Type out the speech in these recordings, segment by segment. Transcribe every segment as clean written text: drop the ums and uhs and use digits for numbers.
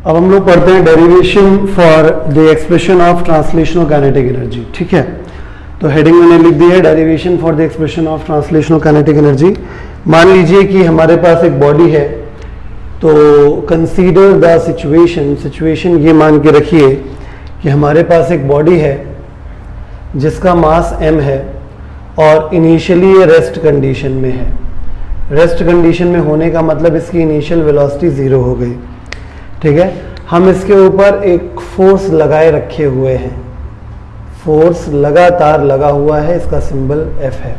अब हम लोग पढ़ते हैं derivation for the expression of translational kinetic energy. ठीक है, तो हेडिंग मैंने लिख दी है derivation for the expression of translational kinetic energy. मान लीजिए कि हमारे पास एक बॉडी है, तो कंसीडर द सिचुएशन ये मान के रखिए कि हमारे पास एक बॉडी है जिसका मास m है और इनिशियली ये रेस्ट कंडीशन में है। रेस्ट कंडीशन में होने का मतलब इसकी इनिशियल वेलोसिटी 0 हो गई। ठीक है, हम इसके ऊपर एक फोर्स लगाए रखे हुए हैं, फोर्स लगातार लगा हुआ है, इसका सिंबल F है।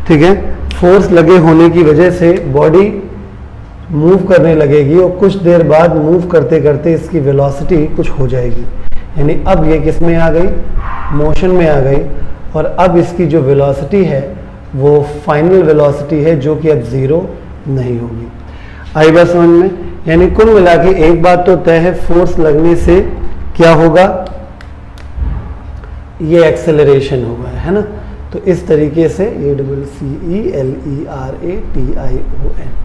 ठीक है, फोर्स लगे होने की वजह से बॉडी मूव करने लगेगी और कुछ देर बाद मूव करते करते इसकी वेलोसिटी कुछ हो जाएगी, यानी अब ये किस में आ गई, मोशन में आ गई, और अब इसकी जो वेलोसिटी है वो फाइनल वेलोसिटी है जो कि अब 0 नहीं होगी। आई बात समझ में? यानी कुल मिला के एक बात तो तय है, फोर्स लगने से क्या होगा, ये एक्सेलरेशन होगा, है ना। तो इस तरीके से ACCELERATION,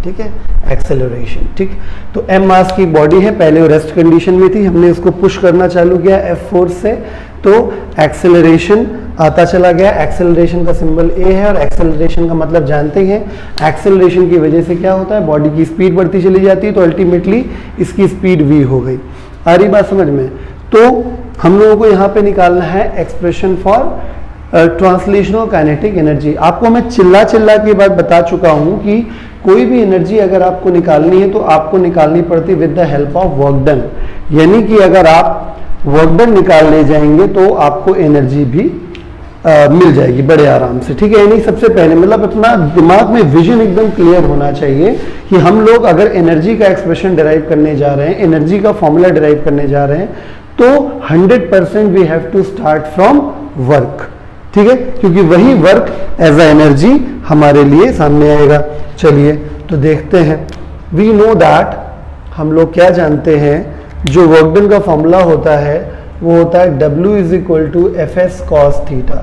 ठीक है, एक्सेलरेशन। ठीक, तो m मास की बॉडी है, पहले वो रेस्ट कंडीशन में थी, हमने इसको पुश करना चालू किया F फोर्स से, तो एक्सेलरेशन आता चला गया। एक्सेलरेशन का सिंबल A है और एक्सेलरेशन का मतलब जानते हैं, एक्सेलरेशन की वजह से क्या होता है, बॉडी की स्पीड बढ़ती चली जाती है, तो अल्टीमेटली इसकी स्पीड v हो गई। आ रही बात समझ में? तो हम लोगों को यहाँ पे निकालना है expression for translational kinetic energy. आपको मैं चिल्ला के बाद बता चुका हूँ कि कोई भी एनर्जी अगर आपको निकालनी है तो आपको निकालनी पड़ती with the help of work done, यानी कि अगर आप वर्क डन निकालने जाएंगे तो आपको एनर्जी भी मिल जाएगी बड़े आराम से। ठीक है, यानी सबसे पहले मतलब अपना दिमाग में विजन एकदम क्लियर होना चाहिए कि हम लोग अगर एनर्जी का एक्सप्रेशन डिराइव करने जा रहे हैं, एनर्जी का फॉर्मूला डिराइव करने जा रहे हैं, तो 100% we have to start from work. ठीक है, क्योंकि वही वर्क एज अ एनर्जी हमारे लिए सामने आएगा। चलिए तो देखते हैं। वी नो दैट, हम लोग क्या जानते हैं, जो वर्क डन का फॉर्मूला होता है वो होता है W = Fs cos थीटा।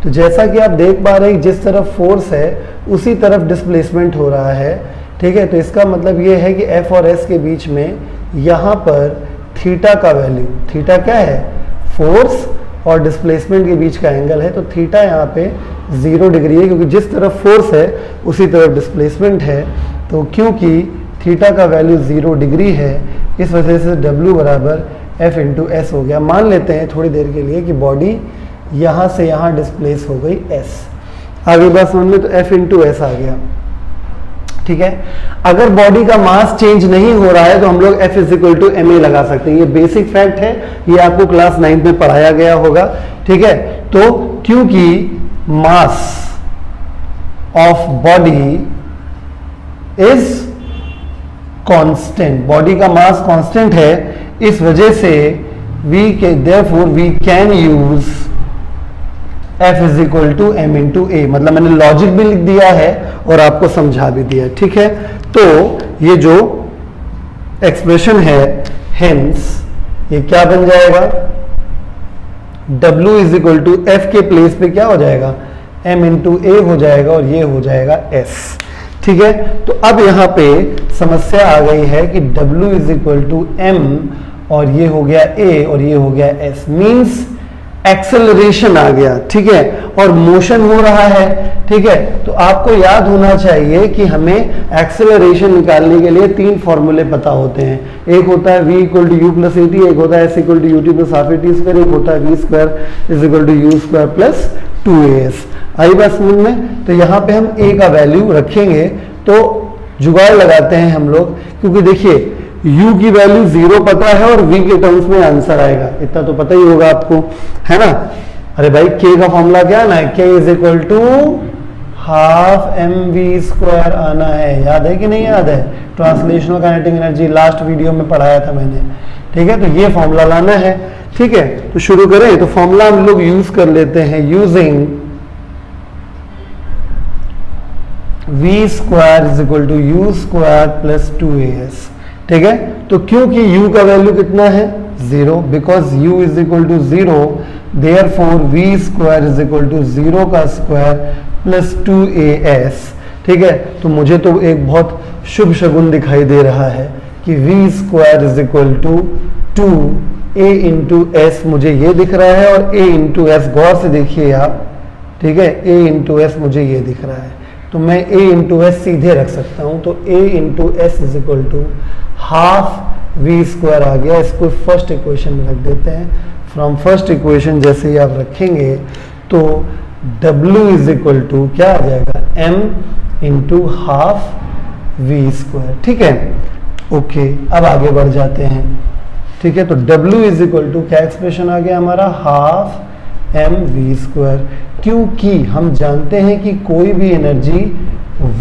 तो जैसा कि आप देख पा रहे हैं, जिस तरफ फोर्स है उसी तरफ डिस्प्लेसमेंट हो रहा है। ठीक है, तो इसका मतलब ये है कि F और S के बीच में यहाँ पर थीटा का वैल्यू, थीटा क्या है, फोर्स और डिस्प्लेसमेंट के बीच का एंगल है, तो थीटा यहाँ पे 0 डिग्री है, क्योंकि जिस तरफ फोर्स है उसी तरफ डिस्प्लेसमेंट है। तो क्योंकि थीटा का वैल्यू 0 डिग्री है, इस वजह से W = F × S हो गया। मान लेते हैं थोड़ी देर के लिए कि बॉडी यहाँ से यहाँ डिस्प्लेस हो गई S। आगे बात समझ में? तो F × S आ गया। ठीक है, अगर बॉडी का मास चेंज नहीं हो रहा है तो हम लोग F = ma लगा सकते हैं। ये बेसिक फैक्ट है, ये आपको क्लास 9 में पढ़ाया गया होगा। ठीक है, तो क्योंकि mass of body is constant, body का मास कांस्टेंट है, इस वजह से therefore we can use F = m × a। मतलब मैंने लॉजिक भी लिख दिया है और आपको समझा भी दिया। ठीक है, तो ये जो एक्सप्रेशन है, हेंस ये क्या बन जाएगा, W = F के प्लेस पे क्या हो जाएगा, m × a हो जाएगा और ये हो जाएगा S। ठीक है, तो अब यहाँ पे समस्या आ गई है कि W = m और ये हो गया a और ये हो गया S, मीन्स एक्सेलरेशन आ गया। ठीक है, और मोशन हो रहा है। ठीक है, तो आपको याद होना चाहिए कि हमें एक्सेलरेशन निकालने के लिए 3 फॉर्मूले पता होते हैं। एक होता है v = u + at, एक होता है S = ut + ½ at², एक होता है v² = u² + 2as। आई बात समझ में? तो यहाँ पे हम a का वैल्यू रखेंगे, तो जुगाड़ लगाते हैं हम लोग, क्योंकि देखिए u की वैल्यू 0 पता है और v के टर्म्स में आंसर आएगा, इतना तो पता ही होगा आपको, है ना। अरे भाई k का फॉर्मूला क्या आना है, k = ½ mv² आना है। याद है कि नहीं याद है? Translational kinetic energy last video में पढ़ाया था मैंने। ठीक है, तो ये फॉर्मूला लाना है। ठीक है, तो शुरू करें। तो फॉर्मूला हम लोग यूज कर लेते हैं, यूजिंग v² = u² + 2as। ठीक है, तो क्योंकि u का वैल्यू कितना है, 0, because u = 0, therefore v² = 0² + 2as। ठीक है, तो मुझे तो एक बहुत शुभ शगुन दिखाई दे रहा है कि v square is equal to 2a into s, मुझे ये दिख रहा है, और a इंटू एस गौर से देखिए आप, ठीक है, a इंटू एस मुझे ये दिख रहा है, तो मैं a इंटू एस सीधे रख सकता हूं, तो a into S is equal to half we square आ गया। इसको फर्स्ट इक्वेशन में रख देते हैं। फ्रॉम फर्स्ट इक्वेशन जैसे ही आप रखेंगे तो w इज इक्वल टू क्या आ जाएगा, m into half we square. ठीक है, ओके, अब आगे बढ़ जाते हैं। ठीक है, तो w इज इक्वल टू क्या एक्सप्रेशन आ गया हमारा, हाफ एम वी स्क्वायर, क्योंकि हम जानते हैं कि कोई भी एनर्जी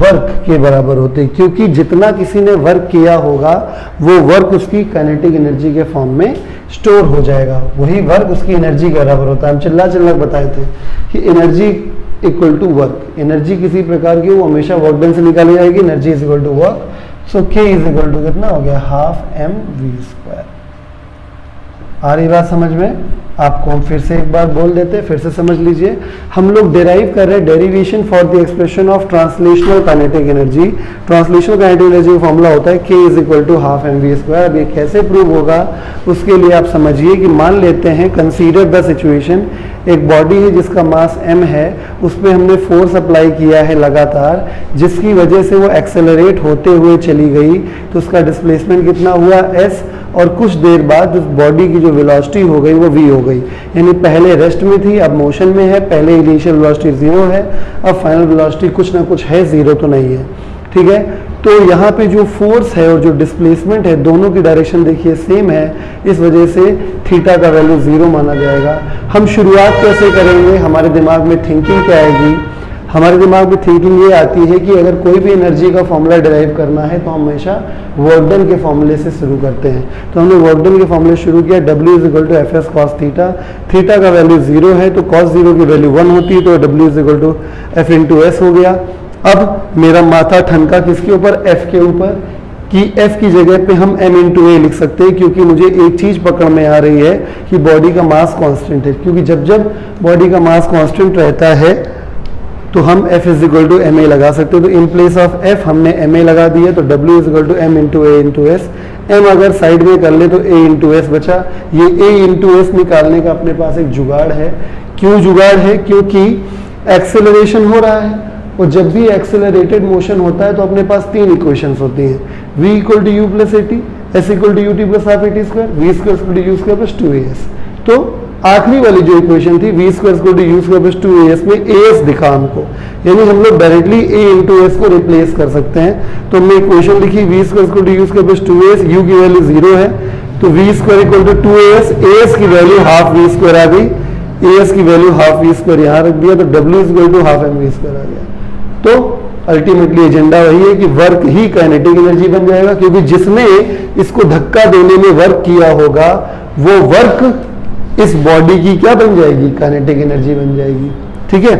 वर्क के बराबर होती है, क्योंकि जितना किसी ने वर्क किया होगा वो वर्क उसकी काइनेटिक एनर्जी के फॉर्म में स्टोर हो जाएगा, वही वर्क उसकी एनर्जी के बराबर होता है। हम चिल्ला बताए थे कि energy equal to work, energy किसी प्रकार की वो हमेशा वर्क डन से निकाली जाएगी, energy is equal to work, so K is equal to कितना हो गया, हाफ एम वी स्क्वायर। आ रही बात समझ में? आपको हम फिर से एक बार बोल देते हैं, फिर से समझ लीजिए। हम लोग डेराइव कर रहे हैं derivation for the expression of translational kinetic energy. Translational kinetic energy का फॉर्मूला होता है k is equal to half M we square. अब ये कैसे प्रूव होगा उसके लिए आप समझिए कि मान लेते हैं, कंसीडर द सिचुएशन, एक बॉडी है जिसका मास m है, उस पर हमने फोर्स अप्लाई किया है लगातार, जिसकी वजह से वो एक्सेलरेट होते हुए चली गई, तो उसका डिस्प्लेसमेंट कितना हुआ s, और कुछ देर बाद उस बॉडी की जो वेलोसिटी हो गई वो v हो गई, यानी पहले रेस्ट में थी अब मोशन में है, पहले इनिशियल वेलोसिटी 0 है, अब फाइनल वेलोसिटी कुछ ना कुछ है, 0 तो नहीं है। ठीक है, तो यहाँ पे जो फोर्स है और जो डिस्प्लेसमेंट है दोनों की डायरेक्शन देखिए सेम है, इस वजह से थीटा का वैल्यू 0 माना जाएगा। हम शुरुआत कैसे करेंगे, हमारे दिमाग में थिंकिंग क्या आएगी, हमारे दिमाग में थिंकिंग ये आती है कि अगर कोई भी एनर्जी का फॉर्मूला डिराइव करना है तो हम हमेशा वर्क डन के फॉर्मूले से शुरू करते हैं। तो हमने वर्क डन के फॉर्मूले शुरू किया, W is equal to f s cos theta, theta का वैल्यू 0 है तो कॉस 0 की वैल्यू 1 होती है, तो W is equal to f into s हो गया। अब मेरा माथा ठनका किसके ऊपर, F के ऊपर, कि F की जगह पे हम m इंटू ए लिख सकते हैं, क्योंकि मुझे एक चीज पकड़ में आ रही है कि बॉडी का मास कांस्टेंट है, क्योंकि जब जब बॉडी का मास कांस्टेंट रहता है तो हम F is equal to m a लगा सकते हैं। तो इन प्लेस ऑफ F हमने एम ए लगा दिया, तो W is equal to m into a into s. M अगर साइड में कर ले तो A इंटू एस बचा। ये A इंटू एस निकालने का अपने पास एक जुगाड़ है। क्यों जुगाड़ है, क्योंकि एक्सेलरेशन हो रहा है, और जब भी एक्सेलरेटेड मोशन होता है तो अपने पास 3 इक्वेशंस होती हैं, v equal to u plus a t, s equal to u t plus half a t square, v square equal to u square plus 2as। तो आखिरी वाली जो इक्वेशन थी v square equal to u square plus 2as में as दिखा हमको, यानी हम लोग डायरेक्टली a इंटू एस को रिप्लेस कर सकते हैं। तो हमने इक्वेशन लिखी v square equal to u square plus 2as, u की वैल्यू 0 है तो v square equal to 2as, as की वैल्यू हाफ v स्क्वायर आ गई, as की वैल्यू हाफ v स्क्वायर यहाँ रख दिया, तो w is equal to half M we square आ गया। तो अल्टीमेटली एजेंडा वही है कि वर्क ही काइनेटिक एनर्जी बन जाएगा, क्योंकि जिसने इसको धक्का देने में वर्क किया होगा वो वर्क इस बॉडी की क्या बन जाएगी, काइनेटिक एनर्जी बन जाएगी। ठीक है,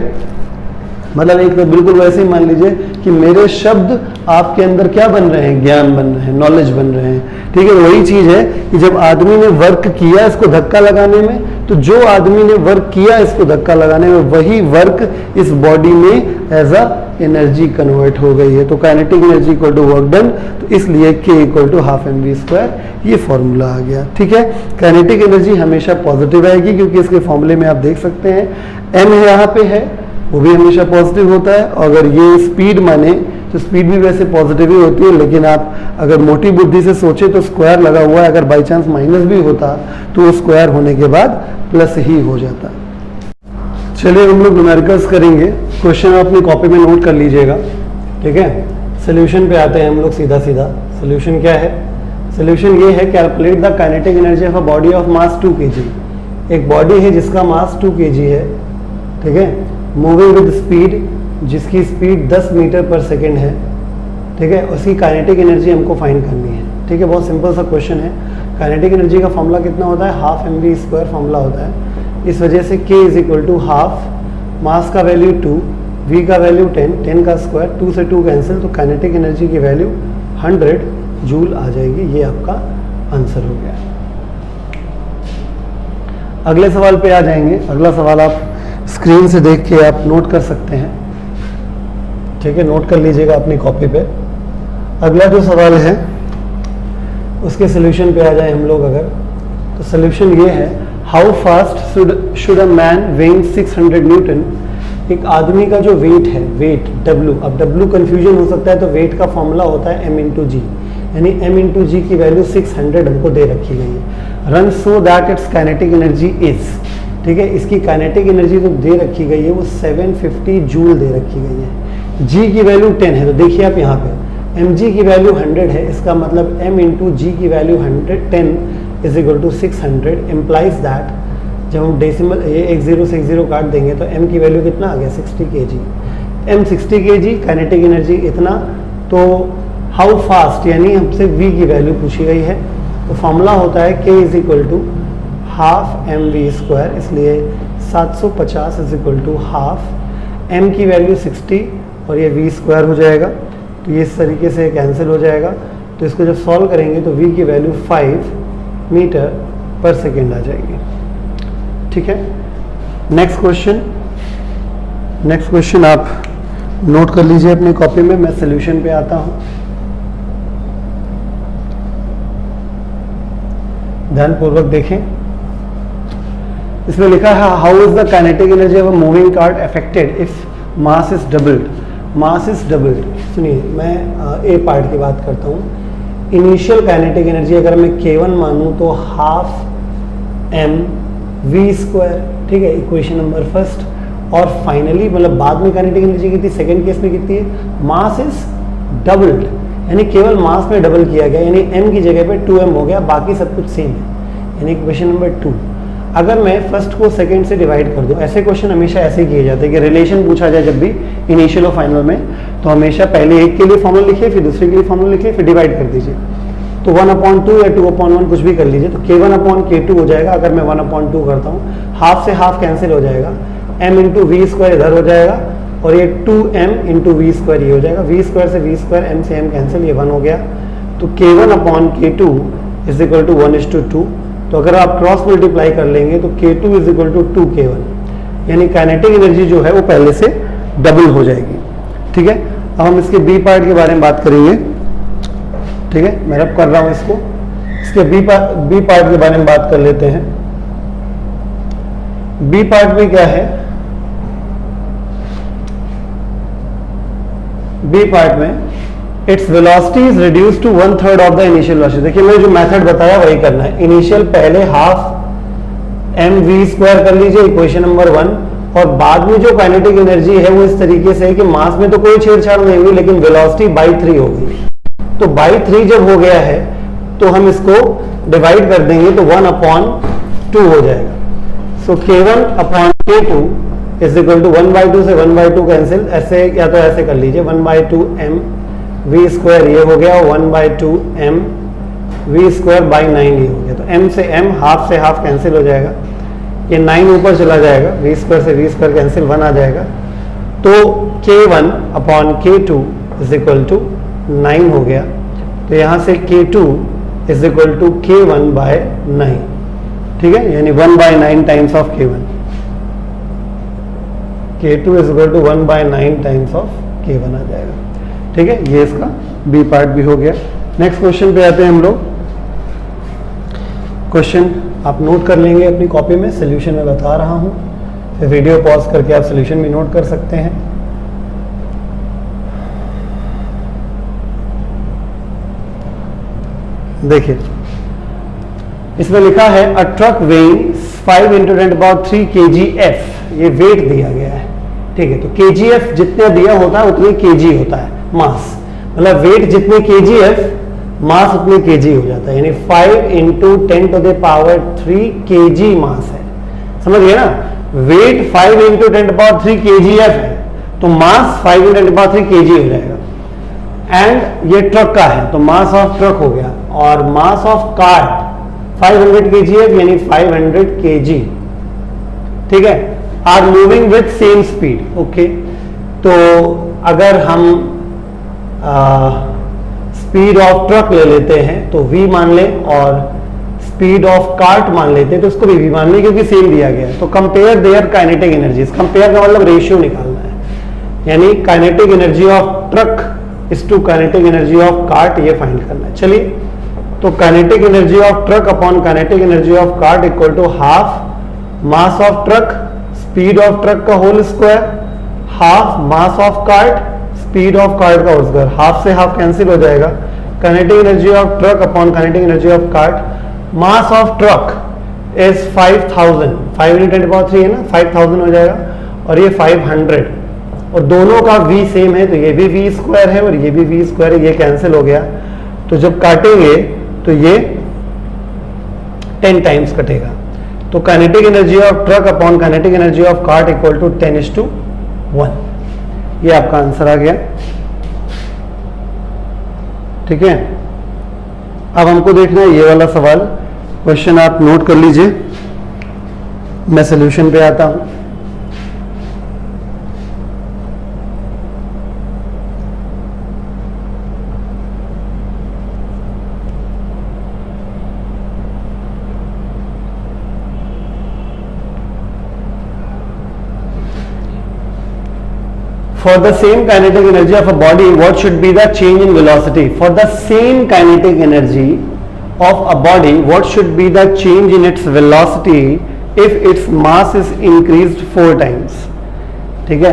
मतलब एक तो बिल्कुल वैसे ही मान लीजिए कि मेरे शब्द आपके अंदर क्या बन रहे हैं, ज्ञान बन रहे हैं, नॉलेज बन रहे हैं। ठीक है, वही चीज है कि जब आदमी ने वर्क किया इसको धक्का लगाने में, तो जो आदमी ने वर्क किया इसको धक्का लगाने में, वही वर्क इस बॉडी में एज अ एनर्जी कन्वर्ट हो गई है। तो kinetic energy equal to work done, तो इसलिए k equal to half M we square, ये फॉर्मूला आ गया। ठीक है, काइनेटिक एनर्जी हमेशा पॉजिटिव आएगी, क्योंकि इसके फॉर्मूले में आप देख सकते हैं m यहाँ पे है, वो भी हमेशा पॉजिटिव होता है। और अगर ये स्पीड माने तो स्पीड भी वैसे पॉजिटिव ही होती है, लेकिन आप अगर मोटी बुद्धि से सोचे तो स्क्वायर लगा हुआ है, अगर बाई चांस माइनस भी होता तो स्क्वायर होने के बाद प्लस ही हो जाता। चलिए हम लोग न्यूमेरिकल्स करेंगे। क्वेश्चन अपनी कॉपी में नोट कर लीजिएगा। ठीक है, सोल्यूशन पे आते हैं हम लोग सीधा सीधा। सोल्यूशन क्या है, सोल्यूशन ये है, calculate the kinetic energy of a body of mass 2 kg। एक बॉडी है जिसका मास 2 kg है, ठीक है, मूविंग विद स्पीड, जिसकी स्पीड 10 मीटर पर सेकेंड है। ठीक है, उसकी काइनेटिक एनर्जी हमको फाइंड करनी है। ठीक है, बहुत सिंपल सा क्वेश्चन है। काइनेटिक एनर्जी का फॉर्मूला कितना होता है, half M we square formula होता है। इस वजह से k is equal to half, mass का वैल्यू 2, v का वैल्यू 10, 10 का स्क्वायर, 2 से 2 कैंसिल, तो काइनेटिक एनर्जी की वैल्यू 100 जूल आ जाएगी। ये आपका आंसर हो गया। अगले सवाल पे आ जाएंगे। अगला सवाल आप स्क्रीन से देख के आप नोट कर सकते हैं। ठीक है, नोट कर लीजिएगा अपनी कॉपी पे। अगला जो सवाल है उसके सोल्यूशन पे आ जाए हम लोग अगर, तो सोल्यूशन ये है, how fast should a man weighing 600 Newton. एक आदमी का जो वेट है, वेट W, अब W कंफ्यूजन हो सकता है, तो वेट का फॉर्मूला होता है m इंटू जी, यानी m इंटू जी की वैल्यू 600 हमको दे रखी गई है। Run so that it's kinetic energy is, ठीक है, इसकी काइनेटिक एनर्जी जो दे रखी गई है वो 750 जूल दे रखी गई है। g की वैल्यू 10 है, तो देखिए आप यहाँ पे mg की वैल्यू 100 है, इसका मतलब m इंटू जी की value 10 is equal to 600, implies that जब हम डेसिमल एक जीरो से एक जीरो काट देंगे तो m की वैल्यू कितना आ गया 60 kg। m 60 kg, kinetic energy इतना, तो हाउ फास्ट यानी हमसे v की वैल्यू पूछी गई है, तो फॉर्मूला होता है k is equal to half M we square, इसलिए 750 is equal to half, m की वैल्यू 60 और ये v स्क्वायर हो जाएगा, तो ये इस तरीके से कैंसिल हो जाएगा। तो इसको जब सॉल्व करेंगे तो v की वैल्यू 5 मीटर पर सेकेंड आ जाएगी। ठीक है, नेक्स्ट क्वेश्चन आप नोट कर लीजिए अपनी कॉपी में, मैं सोल्यूशन पे आता हूं। ध्यानपूर्वक देखें, इसमें लिखा है how is the kinetic energy of a moving cart affected if mass is doubled. Mass is doubled, सुनिए मैं ए पार्ट की बात करता हूँ। इनिशियल काइनेटिक एनर्जी अगर मैं K1 मानूं तो हाफ m v स्क्वायर, ठीक है, इक्वेशन नंबर फर्स्ट। और फाइनली मतलब बाद में काइनेटिक एनर्जी कितनी, सेकंड केस में कितनी है, मास इज डबल्ड, यानी केवल मास में डबल किया गया, यानी m की जगह पे 2m हो गया, बाकी सब कुछ सेम है, यानी इक्वेशन नंबर 2। अगर मैं फर्स्ट को सेकंड से डिवाइड कर दूं, ऐसे क्वेश्चन हमेशा ऐसे ही किए जाते हैं कि रिलेशन पूछा जाए जब भी इनिशियल और फाइनल में, तो हमेशा पहले एक के लिए फॉर्मूला लिखिए, फिर दूसरे के लिए फॉर्मूला लिखिए, फिर डिवाइड कर दीजिए। तो 1/2 या 2/1 कुछ भी कर लीजिए, तो K1/K2 हो जाएगा। अगर मैं 1/2 करता हूँ, हाफ से हाफ कैंसिल हो जाएगा, m इंटू वी स्क्वायर इधर हो जाएगा, और ये 2m इंटू वी स्क्वायर ये हो जाएगा, वी स्क्वायर से वी स्क्वायर, m से m कैंसिल, ये 1 हो गया। तो K1/K2 इज इक्वल टू 1:2। तो अगर आप क्रॉस मल्टीप्लाई कर लेंगे तो K2 is equal to 2K1, यानी काइनेटिक एनर्जी जो है वो पहले से डबल हो जाएगी। ठीक है, अब हम इसके बी पार्ट के बारे में बात करेंगे। ठीक है, मैं रब कर रहा हूं इसको, इसके बी पार्ट के बारे में बात कर लेते हैं। बी पार्ट में क्या है, बी पार्ट में its velocity is reduce to 1/3 of the initial velocity. देखिए मैंने जो मेथड बताया वही करना है। इनिशियल पहले हाफ एम वी स्क्वायर कर लीजिए, इक्वेशन नंबर 1, और बाद में जो काइनेटिक एनर्जी है वो इस तरीके से है कि मास में तो कोई छेड़छाड़ नहीं हुई, लेकिन वेलोसिटी बाई 3 हो गई। तो बाई 3 जब हो गया है तो हम इसको डिवाइड कर देंगे तो 1/2 हो जाएगा। सो K1/K2 इज इक्वल टू 1/2 से 1/2 कैंसिल, ऐसे या तो ऐसे कर लीजिए, 1/2 m वी स्क्वायर ये हो गया, 1/2 m वी स्क्वायर बाई 9 ये हो गया। तो m से m, हाफ से हाफ कैंसिल हो जाएगा, ये 9 ऊपर चला जाएगा, वी स्क्वायर से वी स्क्वायर कैंसिल, 1 आ जाएगा। तो K1/K2 इज इक्वल टू 9 हो गया। तो यहाँ से K2 is equal to K1/9, ठीक है, यानी 1/9 times of K1। K2 is equal to 1/9 times of K1 आ जाएगा। ठीक है, ये इसका बी पार्ट भी हो गया। नेक्स्ट क्वेश्चन पे आते हैं हम लोग। क्वेश्चन आप नोट कर लेंगे अपनी कॉपी में, सोल्यूशन में बता रहा हूं, फिर वीडियो पॉज करके आप सोल्यूशन भी नोट कर सकते हैं। देखिए इसमें लिखा है अ ट्रक वेइंग 5 × 10³ kgf, ये वेट दिया गया है। ठीक है, तो kgf जितना दिया होता है उतने kg होता है मास, मतलब वेट जितने kgf मास उतने kg हो जाता है, यानी 5 × 10³ kg मास है। समझ गए ना, वेट 5 × 10³ kgf है, तो मास 5 × 10³ kg हो जाएगा। एंड ये ट्रक का है तो मास ऑफ ट्रक हो गया, और मास ऑफ कार्ट 500 kgf यानी 500 kg। ठीक है, are moving with same speed. Okay, तो अगर हम स्पीड ऑफ ट्रक ले लेते हैं तो v मान लें, और स्पीड ऑफ कार्ट मान लेते हैं तो उसको भी v मान लें, क्योंकि सेम दिया गया है। तो compare their kinetic energies, compare का मतलब रेशियो निकालना है, यानी kinetic energy of truck is to kinetic energy of cart, ये फाइंड करना है। चलिए, तो kinetic energy of truck upon kinetic energy of cart equal to half mass of truck speed of truck का whole square, half mass of cart speed of cart का whole square. Half से half cancel हो जाएगा। Kinetic energy of truck upon kinetic energy of cart. Mass of truck is 5000, 5 × 10³ है ना, 5000 हो जाएगा, और ये 500, और दोनों का v सेम है, तो ये भी v स्क्वायर है और ये भी v स्क्वायर है, ये कैंसिल हो गया। तो जब काटेंगे तो ये 10 टाइम्स कटेगा। तो kinetic energy of truck upon kinetic energy of cart equal to 10:1। ये आपका आंसर आ गया। ठीक है, अब हमको देखना है ये वाला सवाल। क्वेश्चन आप नोट कर लीजिए, मैं सॉल्यूशन पे आता हूं। For the same kinetic energy of a body, what should be the change in velocity? For the same kinetic energy of a body, what should be the change in its velocity if its mass is increased 4 times? ठीक है,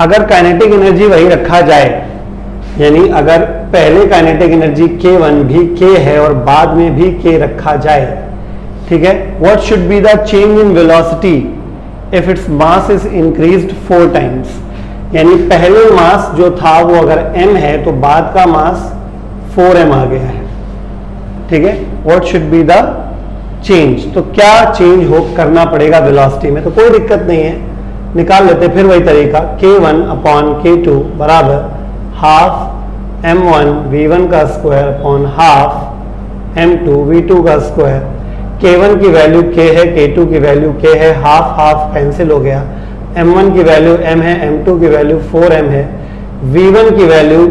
अगर kinetic energy वही रखा जाए, यानी अगर पहले kinetic energy K1 भी K है और बाद में भी K रखा जाए, ठीक है, what should be the change in velocity if its mass is increased 4 times? यानी पहले मास जो था वो अगर m है तो बाद का मास 4m आ गया है। ठीक है, what should be the change? तो क्या चेंज हो करना पड़ेगा वेलोसिटी में? तो कोई दिक्कत नहीं है, निकाल लेते फिर वही तरीका। K1 अपॉन K2 बराबर हाफ m1 v1 का square upon half m2 v2 का स्क्वायर। K1 की वैल्यू K है, K2 की वैल्यू K है, हाफ हाफ कैंसिल हो गया। m1 की वैल्यू m है, m2 की वैल्यू 4m है, v1 की वैल्यू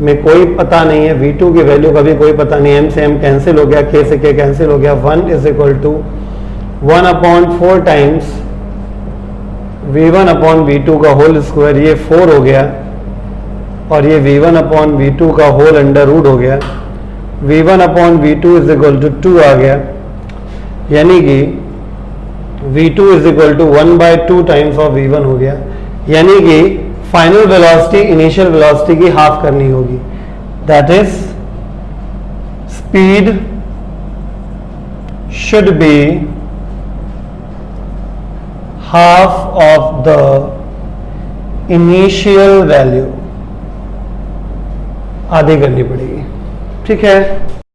में कोई पता नहीं है, v2 की वैल्यू का भी कोई पता नहीं है, m से m कैंसिल हो गया, k से k कैंसिल हो गया। 1 is equal to 1/4 times v1 upon v2 का होल स्क्वायर, ये 4 हो गया, और ये v1 अपॉन v2 का होल अंडर रूट हो गया। v1 upon v2 is equal to 2 आ गया, यानी कि v2 is equal to 1/2 times of v1 हो गया। यानी कि फाइनल वेलोसिटी इनिशियल वेलोसिटी की हाफ करनी होगी, that is speed should be half of the initial value, आधी करनी पड़ेगी। ठीक है।